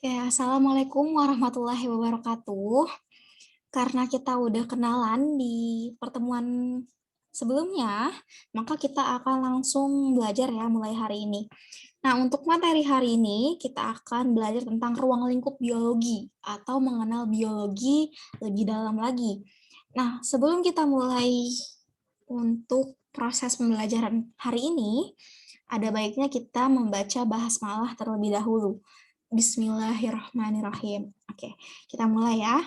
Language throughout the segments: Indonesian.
Oke, Assalamualaikum warahmatullahi wabarakatuh. Karena kita udah kenalan di pertemuan sebelumnya, maka kita akan langsung belajar ya mulai hari ini. Nah, untuk materi hari ini kita akan belajar tentang ruang lingkup biologi atau mengenal biologi lebih dalam lagi. Nah, sebelum kita mulai untuk proses pembelajaran hari ini, ada baiknya kita membaca basmalah terlebih dahulu. Bismillahirrahmanirrahim. Oke, kita mulai ya.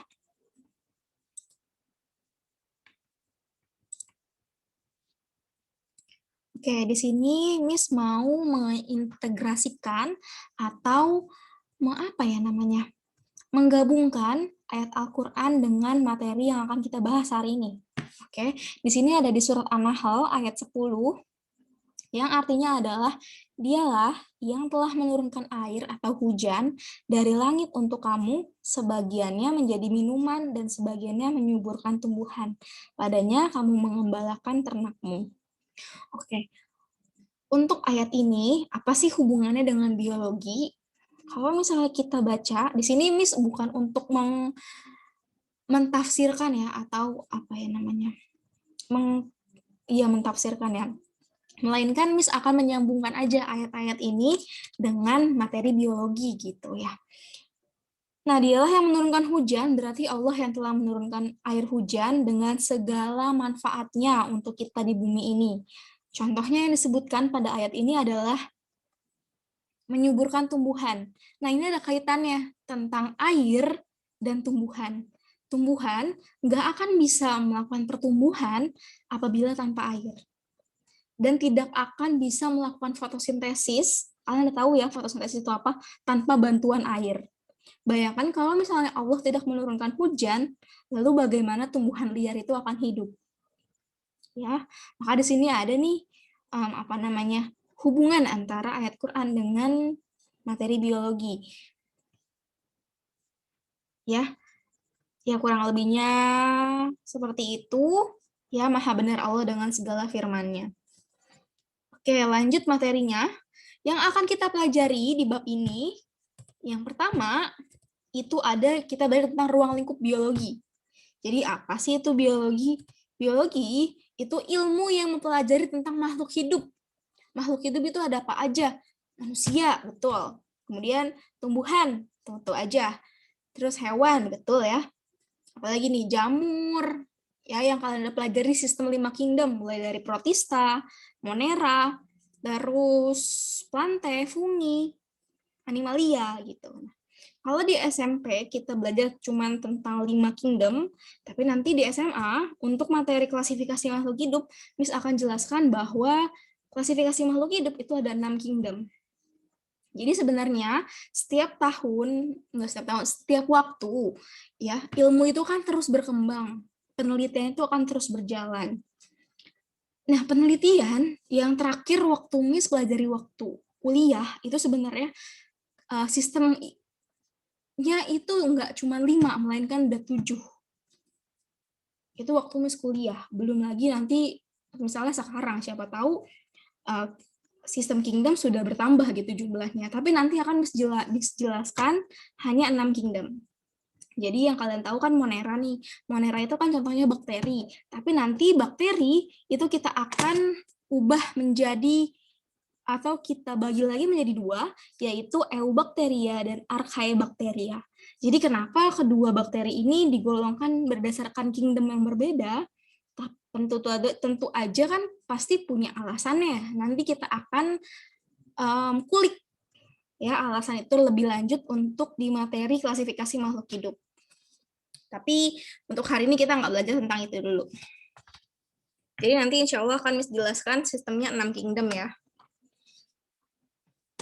Oke, di sini Miss mau mengintegrasikan atau apa ya namanya? Menggabungkan ayat Al-Qur'an dengan materi yang akan kita bahas hari ini. Oke, di sini ada di surat An-Nahl ayat 10 yang artinya adalah dialah yang telah menurunkan air atau hujan dari langit untuk kamu, sebagiannya menjadi minuman dan sebagiannya menyuburkan tumbuhan. Padanya kamu mengembalakan ternakmu. Oke, untuk ayat ini, apa sih hubungannya dengan biologi? Kalau misalnya kita baca, di sini Miss bukan untuk mentafsirkan ya, atau apa ya namanya, mentafsirkan ya, melainkan Miss akan menyambungkan aja ayat-ayat ini dengan materi biologi gitu ya. Nah, dialah yang menurunkan hujan, berarti Allah yang telah menurunkan air hujan dengan segala manfaatnya untuk kita di bumi ini. Contohnya yang disebutkan pada ayat ini adalah menyuburkan tumbuhan. Nah, ini ada kaitannya tentang air dan tumbuhan. Tumbuhan nggak akan bisa melakukan pertumbuhan apabila tanpa air. Dan tidak akan bisa melakukan fotosintesis, kalian udah tahu ya fotosintesis itu apa, tanpa bantuan air. Bayangkan kalau misalnya Allah tidak menurunkan hujan, lalu bagaimana tumbuhan liar itu akan hidup? Ya, maka di sini ada nih apa namanya hubungan antara ayat Quran dengan materi biologi. Ya, ya kurang lebihnya seperti itu. Ya, maha benar Allah dengan segala firman-Nya. Oke, lanjut materinya. Yang akan kita pelajari di bab ini, yang pertama, itu ada kita belajar tentang ruang lingkup biologi. Jadi apa sih itu biologi? Biologi itu ilmu yang mempelajari tentang makhluk hidup. Makhluk hidup itu ada apa aja? Manusia, betul. Kemudian tumbuhan, tentu aja. Terus hewan, betul ya. Apalagi nih, jamur. Ya, yang kalian udah pelajari sistem 5 kingdom, mulai dari protista, monera, terus plante, fungi, animalia gitu. Kalau di SMP kita belajar cuma tentang 5 kingdom, tapi nanti di SMA untuk materi klasifikasi makhluk hidup, Miss akan jelaskan bahwa klasifikasi makhluk hidup itu ada 6 kingdom. Jadi sebenarnya setiap tahun, enggak setiap tahun, setiap waktu, ya ilmu itu kan terus berkembang, penelitian itu akan terus berjalan. Nah, penelitian yang terakhir waktu Miss pelajari waktu kuliah itu sebenarnya sistemnya itu enggak cuma 5, melainkan udah 7. Itu waktu Miss kuliah, belum lagi nanti misalnya sekarang siapa tahu sistem kingdom sudah bertambah gitu jumlahnya, tapi nanti akan dijelaskan hanya 6 kingdom. Jadi yang kalian tahu kan Monera nih. Monera itu kan contohnya bakteri. Tapi nanti bakteri itu kita akan ubah menjadi atau kita bagi lagi menjadi 2, yaitu Eubacteria dan Archaebacteria. Jadi kenapa kedua bakteri ini digolongkan berdasarkan kingdom yang berbeda? Tentu aja kan pasti punya alasannya. Nanti kita akan kulik ya alasan itu lebih lanjut untuk di materi klasifikasi makhluk hidup. Tapi untuk hari ini kita nggak belajar tentang itu dulu. Jadi nanti insya Allah akan jelaskan sistemnya 6 kingdom ya.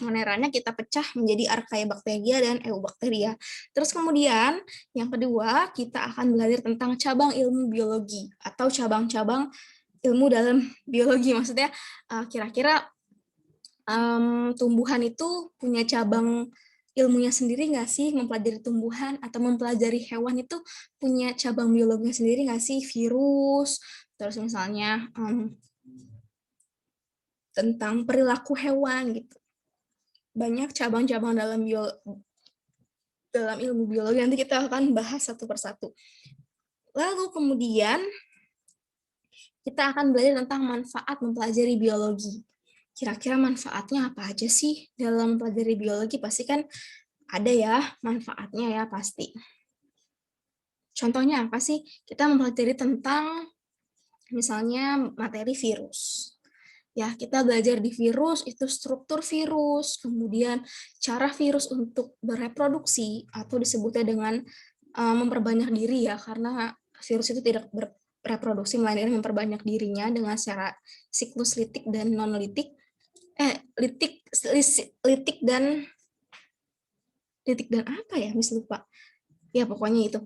Moneranya kita pecah menjadi Archaebacteria dan Eubacteria. Terus kemudian yang kedua kita akan belajar tentang cabang ilmu biologi atau cabang-cabang ilmu dalam biologi. Maksudnya kira-kira tumbuhan itu punya cabang ilmunya sendiri nggak sih? Mempelajari tumbuhan atau mempelajari hewan itu punya cabang biologinya sendiri nggak sih? Virus, terus misalnya tentang perilaku hewan gitu. Banyak cabang-cabang dalam dalam ilmu biologi. Nanti kita akan bahas satu persatu. Lalu kemudian kita akan belajar tentang manfaat mempelajari biologi. Kira-kira manfaatnya apa aja sih dalam mempelajari biologi? Pasti kan ada ya manfaatnya ya pasti. Contohnya apa sih? Kita mempelajari tentang misalnya materi virus. Ya, kita belajar di virus, itu struktur virus, kemudian cara virus untuk bereproduksi, atau disebutnya dengan memperbanyak diri ya, karena virus itu tidak bereproduksi, melainkan memperbanyak dirinya dengan secara siklus litik dan non-litik. Litik dan apa ya, lupa. Ya, pokoknya itu.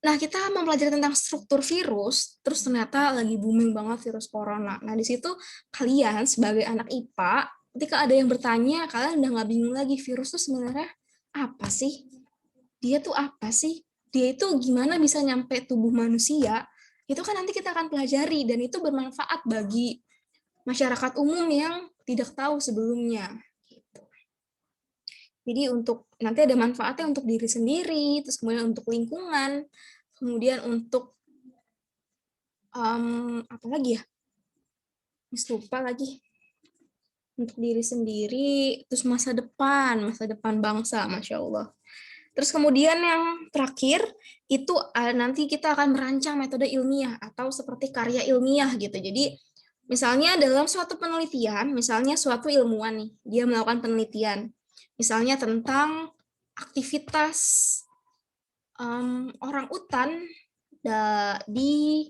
Nah, kita mempelajari tentang struktur virus, terus ternyata lagi booming banget virus corona. Nah, di situ kalian sebagai anak IPA, ketika ada yang bertanya, kalian udah nggak bingung lagi, virus itu sebenarnya apa sih? Dia tuh apa sih? Dia itu gimana bisa nyampe tubuh manusia? Itu kan nanti kita akan pelajari, dan itu bermanfaat bagi masyarakat umum yang tidak tahu sebelumnya. Jadi untuk nanti ada manfaatnya untuk diri sendiri, terus kemudian untuk lingkungan, kemudian untuk apa lagi ya? Lupa lagi. Untuk diri sendiri, terus masa depan bangsa, Masya Allah. Terus kemudian yang terakhir, itu nanti kita akan merancang metode ilmiah atau seperti karya ilmiah gitu. Jadi misalnya dalam suatu penelitian, misalnya suatu ilmuwan nih, dia melakukan penelitian, misalnya tentang aktivitas orang utan di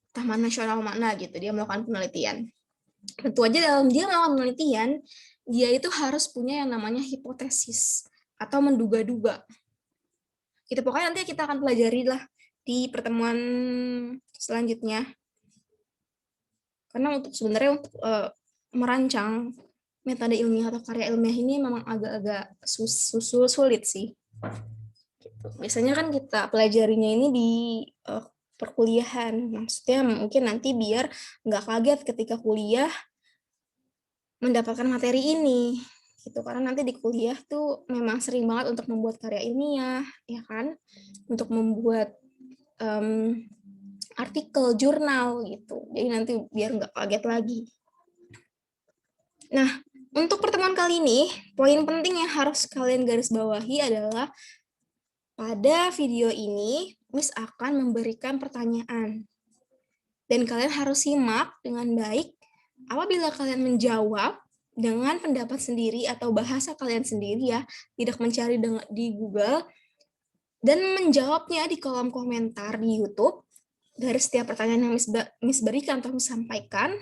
Taman Nasional mana gitu, dia melakukan penelitian. Tentu aja dalam dia melakukan penelitian, dia itu harus punya yang namanya hipotesis atau menduga-duga. Gitu, pokoknya nanti kita akan pelajari lah di pertemuan selanjutnya. Karena untuk sebenarnya untuk merancang metode ilmiah atau karya ilmiah ini memang agak-agak sulit sih. Biasanya kan kita pelajarinya ini di perkuliahan, maksudnya mungkin nanti biar nggak kaget ketika kuliah mendapatkan materi ini gitu, karena nanti di kuliah tuh memang sering banget untuk membuat karya ilmiah ya kan, untuk membuat artikel jurnal gitu, jadi nanti biar nggak kaget lagi. Nah, untuk pertemuan kali ini poin penting yang harus kalian garis bawahi adalah pada video ini Miss akan memberikan pertanyaan dan kalian harus simak dengan baik. Apabila kalian menjawab dengan pendapat sendiri atau bahasa kalian sendiri ya, tidak mencari di Google, dan menjawabnya di kolom komentar di YouTube, dari setiap pertanyaan yang Miss berikan atau Miss sampaikan,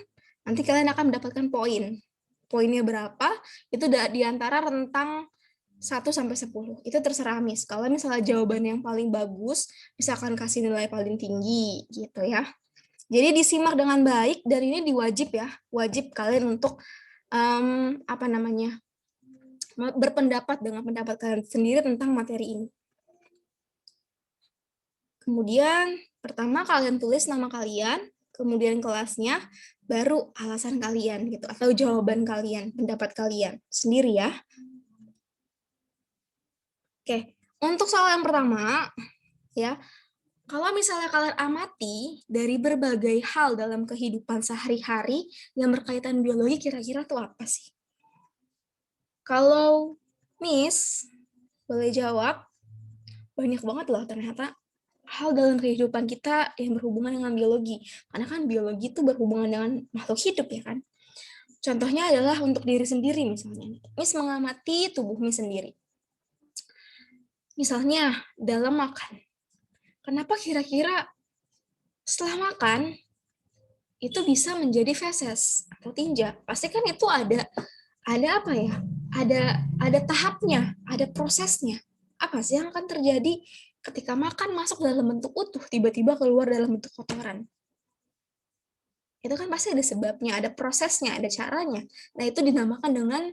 nanti kalian akan mendapatkan poin. Poinnya berapa, itu di antara rentang 1-10. Itu terserah Miss. Kalau misalnya jawaban yang paling bagus, misalkan kasih nilai paling tinggi, gitu ya. Jadi disimak dengan baik, dan ini diwajib ya, wajib kalian untuk berpendapat dengan pendapat kalian sendiri tentang materi ini. Kemudian pertama kalian tulis nama kalian, kemudian kelasnya, baru alasan kalian gitu atau jawaban kalian, pendapat kalian sendiri ya. Oke, untuk soal yang pertama ya. Kalau misalnya kalian amati dari berbagai hal dalam kehidupan sehari-hari yang berkaitan biologi, kira-kira tuh apa sih? Kalau Miss boleh jawab, banyak banget loh ternyata hal dalam kehidupan kita yang berhubungan dengan biologi. Karena kan biologi itu berhubungan dengan makhluk hidup ya kan. Contohnya adalah untuk diri sendiri misalnya. Miss mengamati tubuh Miss sendiri. Misalnya dalam makan. Kenapa kira-kira setelah makan itu bisa menjadi feses atau tinja? Pasti kan itu ada apa ya? Ada tahapnya, ada prosesnya. Apa sih yang akan terjadi ketika makan masuk dalam bentuk utuh, tiba-tiba keluar dalam bentuk kotoran? Itu kan pasti ada sebabnya, ada prosesnya, ada caranya. Nah, itu dinamakan dengan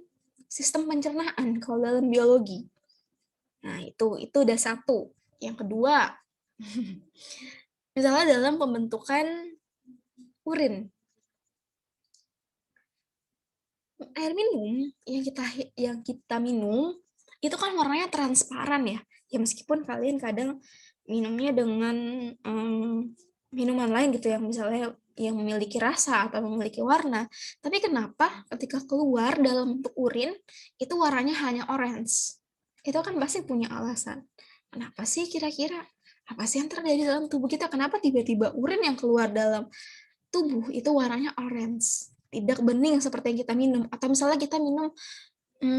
sistem pencernaan kalau dalam biologi. Nah, itu udah satu. Yang kedua, misalnya dalam pembentukan urin. Air minum yang kita minum itu kan warnanya transparan ya. Ya meskipun kalian kadang minumnya dengan minuman lain gitu yang misalnya yang memiliki rasa atau memiliki warna, tapi kenapa ketika keluar dalam bentuk urin itu warnanya hanya orange? Itu kan pasti punya alasan. Kenapa sih kira-kira? Apa sih yang terjadi dalam tubuh kita? Kenapa tiba-tiba urin yang keluar dalam tubuh itu warnanya orange? Tidak bening seperti yang kita minum. Atau misalnya kita minum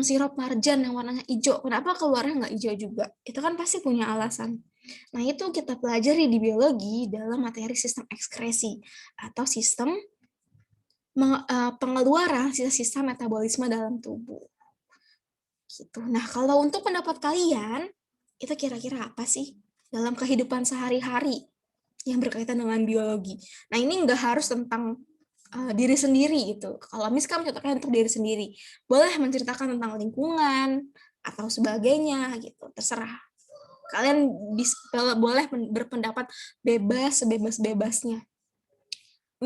sirup marjan yang warnanya hijau. Kenapa keluarnya nggak hijau juga? Itu kan pasti punya alasan. Nah, itu kita pelajari di biologi dalam materi sistem ekskresi atau sistem pengeluaran sisa-sisa metabolisme dalam tubuh. Gitu. Nah, kalau untuk pendapat kalian, itu kira-kira apa sih dalam kehidupan sehari-hari yang berkaitan dengan biologi? Nah, ini nggak harus tentang diri sendiri gitu. Kalau misalkan mencontohkan untuk diri sendiri, boleh menceritakan tentang lingkungan atau sebagainya gitu, terserah. Kalian boleh berpendapat bebas sebebas-bebasnya.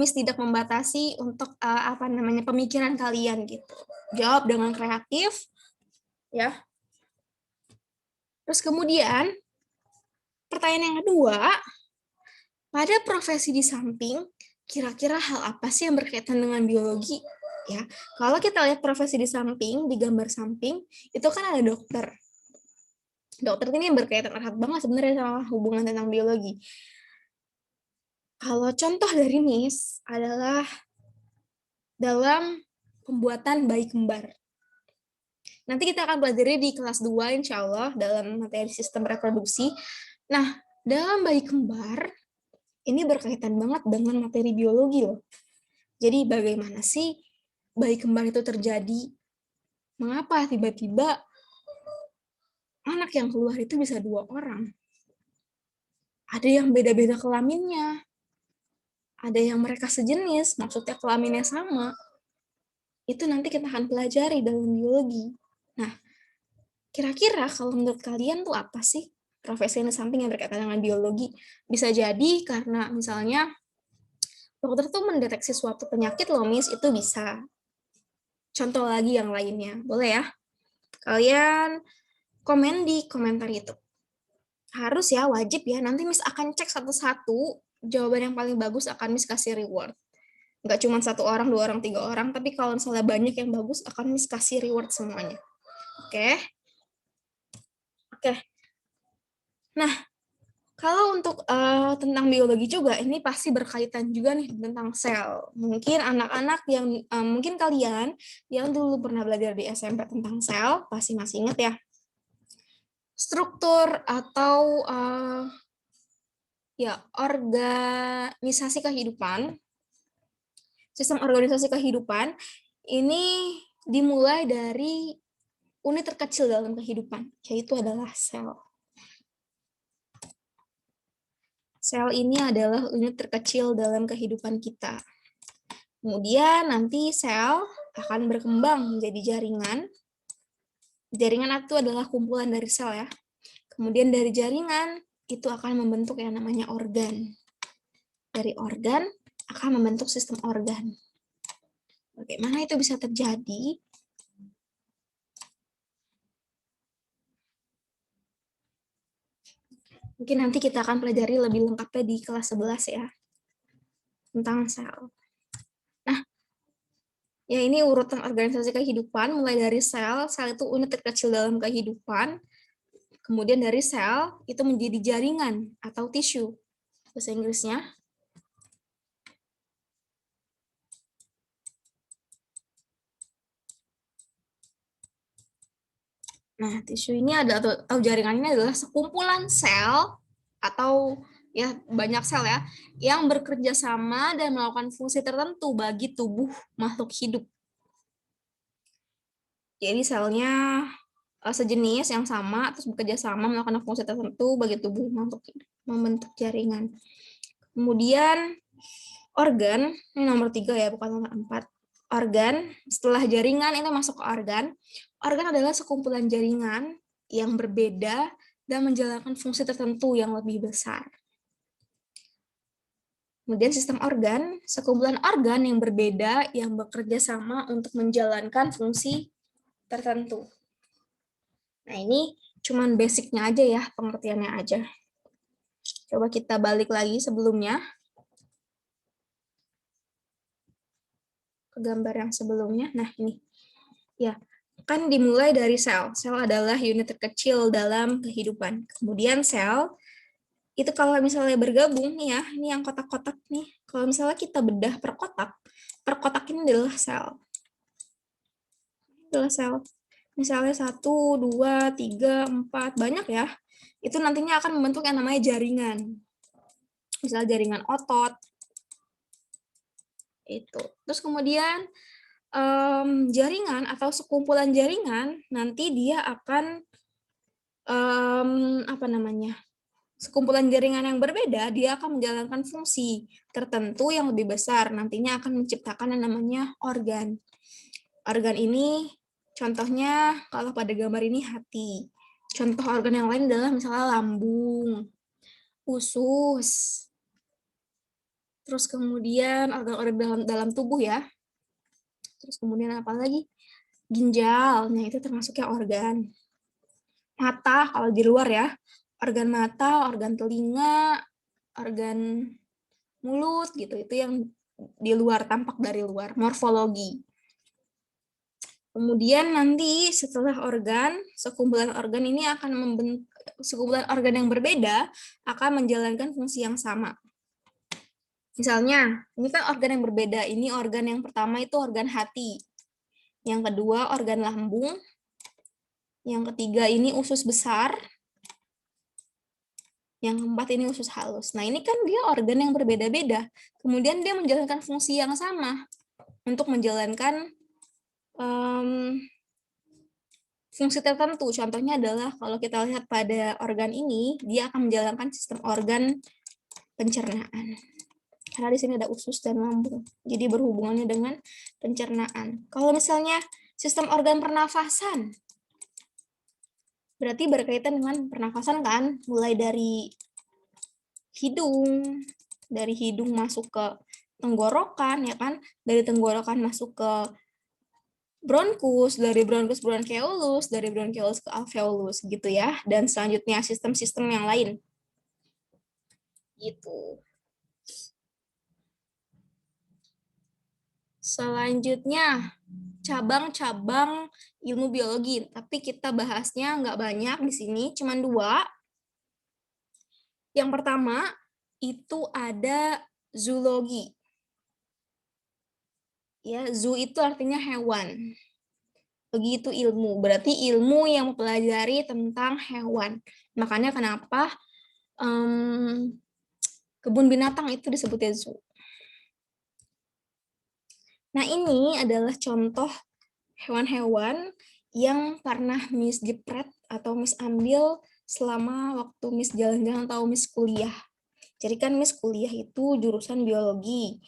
Miss tidak membatasi untuk pemikiran kalian gitu. Jawab dengan kreatif ya. Terus kemudian pertanyaan yang kedua, pada profesi di samping kira-kira hal apa sih yang berkaitan dengan biologi? Ya, kalau kita lihat profesi di samping, di gambar samping, itu kan ada dokter. Dokter ini yang berkaitan erat banget sebenarnya sama hubungan tentang biologi. Kalau contoh dari Miss adalah dalam pembuatan bayi kembar. Nanti kita akan pelajari di kelas 2 insya Allah dalam materi sistem reproduksi. Nah, dalam bayi kembar, ini berkaitan banget dengan materi biologi loh. Jadi bagaimana sih bayi kembar itu terjadi? Mengapa tiba-tiba anak yang keluar itu bisa 2 orang? Ada yang beda-beda kelaminnya. Ada yang mereka sejenis, maksudnya kelaminnya sama. Itu nanti kita akan pelajari dalam biologi. Nah, kira-kira kalau menurut kalian tuh apa sih profesi yang di samping yang berkaitan dengan biologi? Bisa jadi karena misalnya dokter tuh mendeteksi suatu penyakit loh, Miss, itu bisa. Contoh lagi yang lainnya, boleh ya? Kalian komen di komentar YouTube. Harus ya, wajib ya. Nanti Miss akan cek satu-satu, jawaban yang paling bagus akan Miss kasih reward. Nggak cuma 1 orang, 2 orang, 3 orang, tapi kalau misalnya banyak yang bagus, akan Miss kasih reward semuanya. Oke? Oke. Nah, kalau untuk tentang biologi juga, ini pasti berkaitan juga nih tentang sel. Mungkin anak-anak yang, mungkin kalian yang dulu pernah belajar di SMP tentang sel, pasti masih ingat ya. Struktur atau ya organisasi kehidupan, sistem organisasi kehidupan, ini dimulai dari unit terkecil dalam kehidupan, yaitu adalah sel. Sel ini adalah unit terkecil dalam kehidupan kita. Kemudian nanti sel akan berkembang menjadi jaringan. Jaringan itu adalah kumpulan dari sel ya. Kemudian dari jaringan itu akan membentuk yang namanya organ. Dari organ akan membentuk sistem organ. Bagaimana itu bisa terjadi? Mungkin nanti kita akan pelajari lebih lengkapnya di kelas 11 ya. Tentang sel. Nah, ya ini urutan organisasi kehidupan, mulai dari sel itu unit terkecil dalam kehidupan, kemudian dari sel itu menjadi jaringan atau tisu, bahasa Inggrisnya. Nah, tisu ini atau jaringan ini adalah sekumpulan sel atau ya banyak sel ya yang bekerja sama dan melakukan fungsi tertentu bagi tubuh makhluk hidup. Jadi selnya sejenis yang sama terus bekerja sama melakukan fungsi tertentu bagi tubuh makhluk hidup, membentuk jaringan. Kemudian organ, ini nomor 3 ya, bukan nomor 4. Organ, setelah jaringan itu masuk ke organ. Organ adalah sekumpulan jaringan yang berbeda dan menjalankan fungsi tertentu yang lebih besar. Kemudian sistem organ, sekumpulan organ yang berbeda yang bekerja sama untuk menjalankan fungsi tertentu. Nah, ini cuman basicnya aja ya, pengertiannya aja. Coba kita balik lagi sebelumnya. Ke gambar yang sebelumnya. Nah, ini. Ya, kan dimulai dari sel. Sel adalah unit terkecil dalam kehidupan. Kemudian sel, itu kalau misalnya bergabung nih ya, ini yang kotak-kotak nih. Kalau misalnya kita bedah per kotak ini adalah sel. Adalah sel. Misalnya 1, 2, 3, 4, banyak ya. Itu nantinya akan membentuk yang namanya jaringan. Misalnya jaringan otot. Itu. Terus kemudian jaringan atau sekumpulan jaringan nanti dia akan apa namanya? Sekumpulan jaringan yang berbeda dia akan menjalankan fungsi tertentu yang lebih besar, nantinya akan menciptakan yang namanya organ. Organ ini contohnya kalau pada gambar ini hati. Contoh organ yang lain adalah misalnya lambung, usus. Terus kemudian organ dalam tubuh ya. Terus kemudian apa lagi? Ginjal. Nah, itu termasuknya organ. Mata kalau di luar ya. Organ mata, organ telinga, organ mulut gitu. Itu yang di luar, tampak dari luar, morfologi. Kemudian nanti setelah organ, sekumpulan organ ini akan membentuk sekumpulan organ yang berbeda akan menjalankan fungsi yang sama. Misalnya, ini kan organ yang berbeda. Ini organ yang pertama itu organ hati. Yang kedua organ lambung. Yang ketiga ini usus besar. Yang keempat ini usus halus. Nah, ini kan dia organ yang berbeda-beda. Kemudian dia menjalankan fungsi yang sama untuk menjalankan fungsi tertentu. Contohnya adalah kalau kita lihat pada organ ini, dia akan menjalankan sistem organ pencernaan. Karena di sini ada usus dan lambung. Jadi berhubungannya dengan pencernaan. Kalau misalnya sistem organ pernafasan, berarti berkaitan dengan pernafasan kan, mulai dari hidung masuk ke tenggorokan ya kan, dari tenggorokan masuk ke bronkus, dari bronkus bronkeolus, dari bronkeolus ke alveolus gitu ya, dan selanjutnya sistem-sistem yang lain. Gitu. Selanjutnya cabang-cabang ilmu biologi, tapi kita bahasnya nggak banyak di sini, cuma 2. Yang pertama itu ada zoologi. Ya, zoo itu artinya hewan. Begitu ilmu, berarti ilmu yang mempelajari tentang hewan. Makanya kenapa kebun binatang itu disebutnya zoo. Nah, ini adalah contoh hewan-hewan yang pernah Miss jepret atau Miss ambil selama waktu Miss jalan-jalan atau Miss kuliah. Jadi kan Miss kuliah itu jurusan biologi.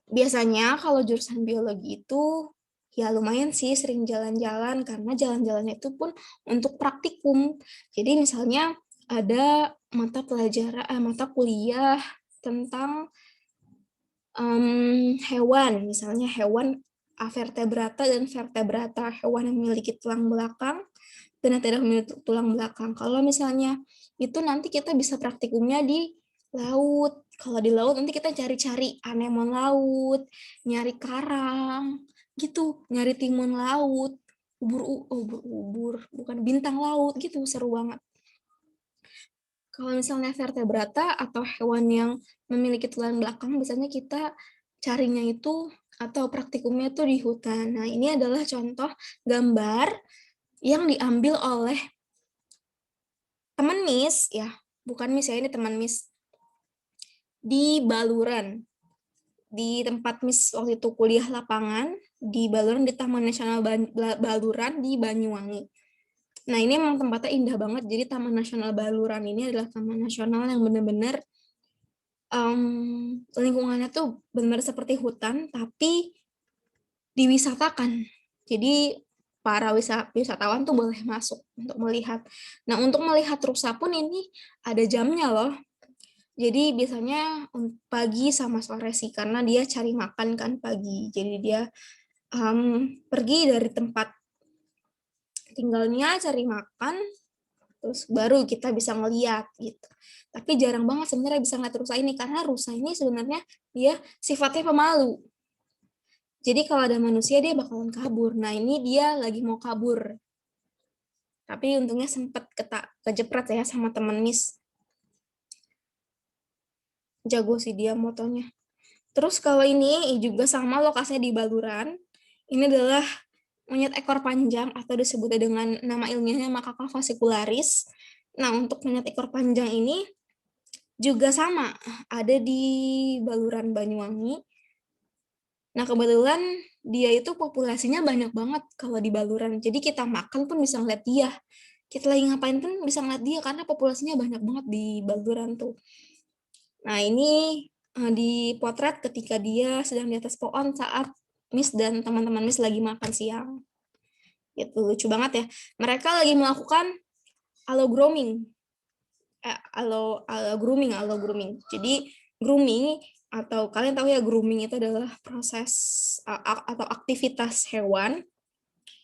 Biasanya kalau jurusan biologi itu ya lumayan sih sering jalan-jalan karena jalan-jalannya itu pun untuk praktikum. Jadi misalnya ada mata kuliah tentang hewan, misalnya hewan avertebrata dan vertebrata, hewan yang memiliki tulang belakang dan yang tidak memiliki tulang belakang. Kalau misalnya itu nanti kita bisa praktikumnya di laut. Kalau di laut nanti kita cari-cari anemon laut, nyari karang, gitu, nyari timun laut, ubur, bukan bintang laut, gitu, seru banget. Kalau misalnya vertebrata atau hewan yang memiliki tulang belakang, biasanya kita carinya itu atau praktikumnya itu di hutan. Nah, ini adalah contoh gambar yang diambil oleh teman Miss, ya, bukan Miss ya, ini teman Miss, di Baluran. Di tempat Miss waktu itu kuliah lapangan, di Baluran, di Taman Nasional Baluran di Banyuwangi. Nah, ini memang tempatnya indah banget. Jadi Taman Nasional Baluran ini adalah taman nasional yang benar-benar lingkungannya tuh benar-benar seperti hutan, tapi diwisatakan. Jadi para wisatawan tuh boleh masuk untuk melihat. Nah, untuk melihat rusa pun ini ada jamnya loh. Jadi biasanya pagi sama sore sih, karena dia cari makan kan pagi. Jadi dia pergi dari tempat tinggalnya cari makan, terus baru kita bisa ngeliat gitu. Tapi jarang banget sebenarnya bisa ngeliat rusa ini, karena rusa ini sebenarnya dia sifatnya pemalu. Jadi kalau ada manusia dia bakalan kabur. Nah ini dia lagi mau kabur. Tapi untungnya sempat kejepret ya sama temen Miss. Jago sih dia motonya. Terus kalau ini juga sama lokasinya di Baluran. Ini adalah monyet ekor panjang atau disebutnya dengan nama ilmiahnya Macaca fascicularis. Nah, untuk monyet ekor panjang ini juga sama, ada di Baluran Banyuwangi. Nah, kebetulan dia itu populasinya banyak banget kalau di Baluran. Jadi kita makan pun bisa ngeliat dia. Kita lagi ngapain pun bisa ngeliat dia karena populasinya banyak banget di Baluran tuh. Nah, ini dipotret ketika dia sedang di atas pohon saat Miss dan teman-teman Miss lagi makan siang. Itu lucu banget ya. Mereka lagi melakukan allogrooming. Allogrooming. Jadi grooming atau kalian tahu ya, grooming itu adalah proses atau aktivitas hewan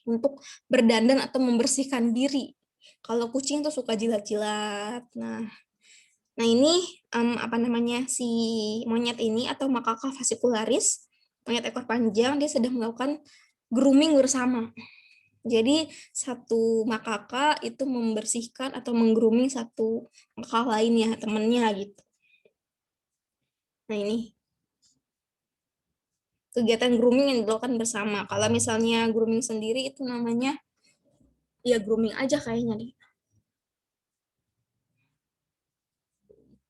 untuk berdandan atau membersihkan diri. Kalau kucing tuh suka jilat-jilat. Nah ini si monyet ini atau Macaca fascicularis, monyet ekor panjang, dia sedang melakukan grooming bersama. Jadi satu makaka itu membersihkan atau menggrooming satu makaka lainnya, temennya gitu. Nah ini kegiatan grooming yang dilakukan bersama. Kalau misalnya grooming sendiri itu namanya ya grooming aja kayaknya deh.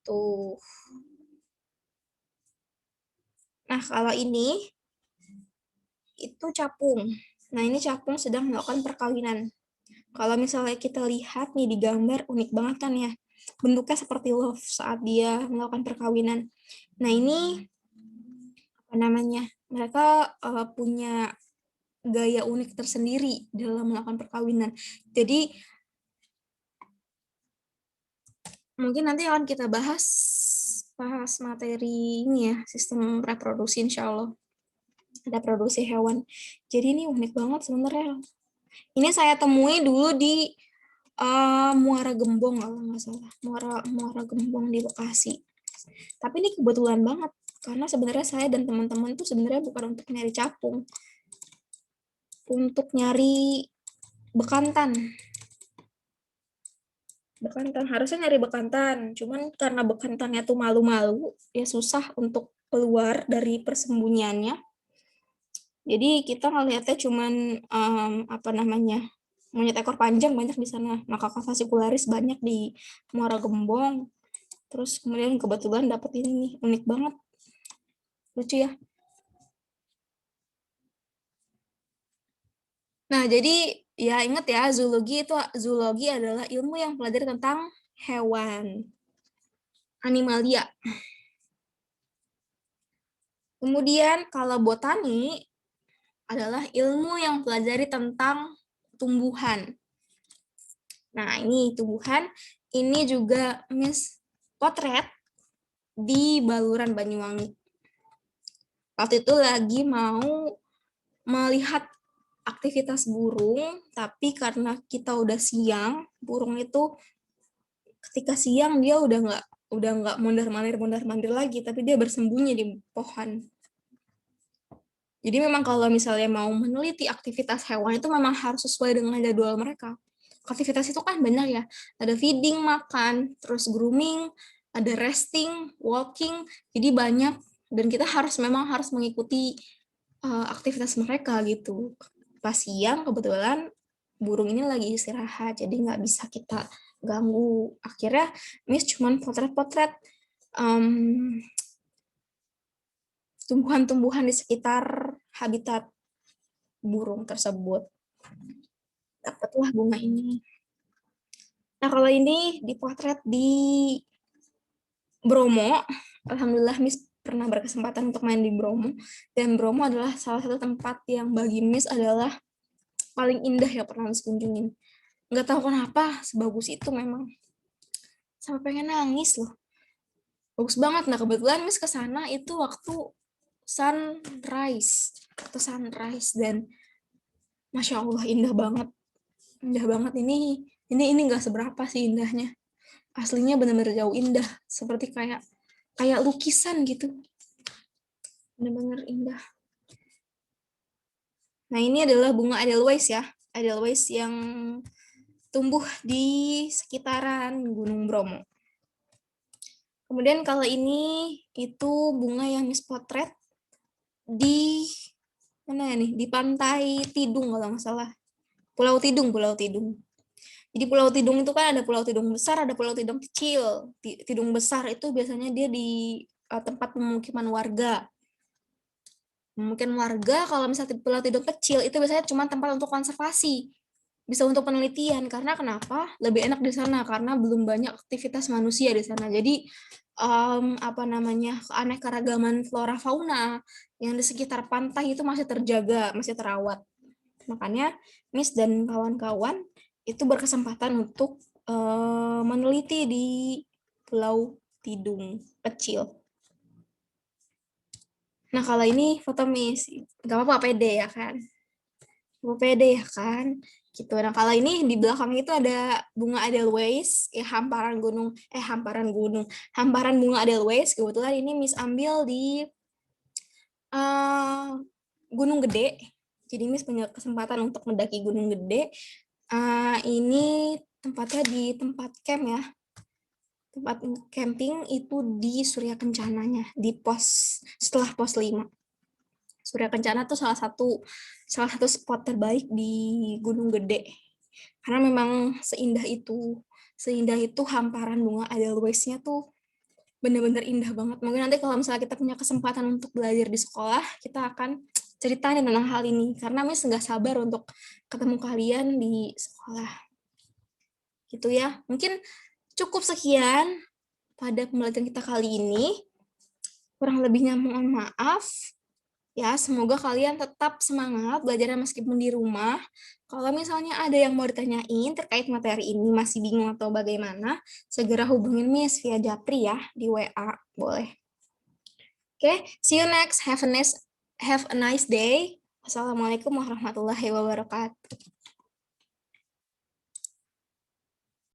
Tuh. Nah kalau ini itu capung. Nah ini capung sedang melakukan perkawinan. Kalau misalnya kita lihat nih di gambar, unik banget kan ya. Bentuknya seperti love saat dia melakukan perkawinan. Nah ini apa namanya? Mereka punya gaya unik tersendiri dalam melakukan perkawinan. Jadi mungkin nanti akan kita bahas materi ini ya, sistem reproduksi insya Allah. Ada produksi hewan. Jadi ini unik banget sebenarnya. Ini saya temui dulu di Muara Gembong kalau nggak salah, Muara Gembong di Bekasi. Tapi ini kebetulan banget karena sebenarnya saya dan teman-teman itu sebenarnya bukan untuk nyari capung, untuk nyari bekantan. Bekantan harusnya nyari bekantan, cuman karena bekantannya tuh malu-malu, ya susah untuk keluar dari persembunyiannya. Jadi kita ngelihatnya cuman monyet ekor panjang banyak di sana, Macaca fascicularis banyak di Muara Gembong. Terus kemudian kebetulan dapet ini nih, unik banget. Lucu ya. Nah, jadi ya ingat ya, zoologi adalah ilmu yang pelajari tentang hewan, animalia. Kemudian kalau botani adalah ilmu yang pelajari tentang tumbuhan. Nah, ini tumbuhan, ini juga Miss potret di Baluran Banyuwangi. Waktu itu lagi mau melihat aktivitas burung, tapi karena kita udah siang, burung itu ketika siang dia udah nggak mondar-mandir lagi, tapi dia bersembunyi di pohon. Jadi memang kalau misalnya mau meneliti aktivitas hewan itu memang harus sesuai dengan jadwal mereka. Aktivitas itu kan banyak ya, ada feeding, makan, terus grooming, ada resting, walking, jadi banyak dan kita memang harus mengikuti aktivitas mereka gitu. Pas siang kebetulan burung ini lagi istirahat, jadi nggak bisa kita ganggu. Akhirnya Miss cuman potret-potret tumbuhan-tumbuhan di sekitar habitat burung tersebut. Dapatlah bunga ini. Nah, kalau ini dipotret di Bromo. Alhamdulillah Miss pernah berkesempatan untuk main di Bromo. Dan Bromo adalah salah satu tempat yang bagi Miss adalah paling indah yang pernah Miss kunjungin. Nggak tahu kenapa, sebagus itu memang. Sampai pengen nangis loh. Bagus banget. Nah, kebetulan Miss kesana itu waktu sunrise. Dan Masya Allah indah banget. Indah banget ini nggak seberapa sih indahnya. Aslinya benar-benar jauh indah, seperti kayak lukisan gitu. Benar-benar indah. Nah, ini adalah bunga Edelweiss ya. Edelweiss yang tumbuh di sekitaran Gunung Bromo. Kemudian kalau ini itu bunga yang Miss potret di mana ya nih? Di Pantai Tidung kalau nggak salah. Pulau Tidung, Pulau Tidung. Jadi Pulau Tidung itu kan ada Pulau Tidung besar, ada Pulau Tidung kecil. Tidung besar itu biasanya dia di tempat pemukiman warga. Mungkin warga, kalau misalnya Pulau Tidung kecil itu biasanya cuma tempat untuk konservasi. Bisa untuk penelitian. Karena kenapa? Lebih enak di sana karena belum banyak aktivitas manusia di sana. Jadi apa namanya? Keanekaragaman flora fauna yang di sekitar pantai itu masih terjaga, masih terawat. Makanya Miss dan kawan-kawan itu berkesempatan untuk meneliti di Pulau Tidung kecil. Nah, kalau ini foto Miss, nggak apa-apa, pede ya kan? Pede ya kan? Gitu. Nah, kalau ini di belakang itu ada bunga Edelweiss, hamparan bunga Edelweiss. Kebetulan ini Miss ambil di Gunung Gede. Jadi Miss punya kesempatan untuk mendaki Gunung Gede. Ini tempatnya di tempat camp ya. Tempat camping itu di Surya Kencananya, di setelah pos 5. Surya Kencana tuh salah satu spot terbaik di Gunung Gede. Karena memang seindah itu hamparan bunga Edelweiss-nya tuh benar-benar indah banget. Mungkin nanti kalau misalnya kita punya kesempatan untuk belajar di sekolah, kita akan ceritain tentang hal ini. Karena Miss nggak sabar untuk ketemu kalian di sekolah. Gitu ya. Mungkin cukup sekian pada pembelajaran kita kali ini. Kurang lebihnya mohon maaf. Ya, semoga kalian tetap semangat belajarnya meskipun di rumah. Kalau misalnya ada yang mau ditanyain terkait materi ini, masih bingung atau bagaimana, segera hubungin Miss via Japri ya, di WA, boleh. Oke, see you next. Have a nice day. Wassalamualaikum warahmatullahi wabarakatuh.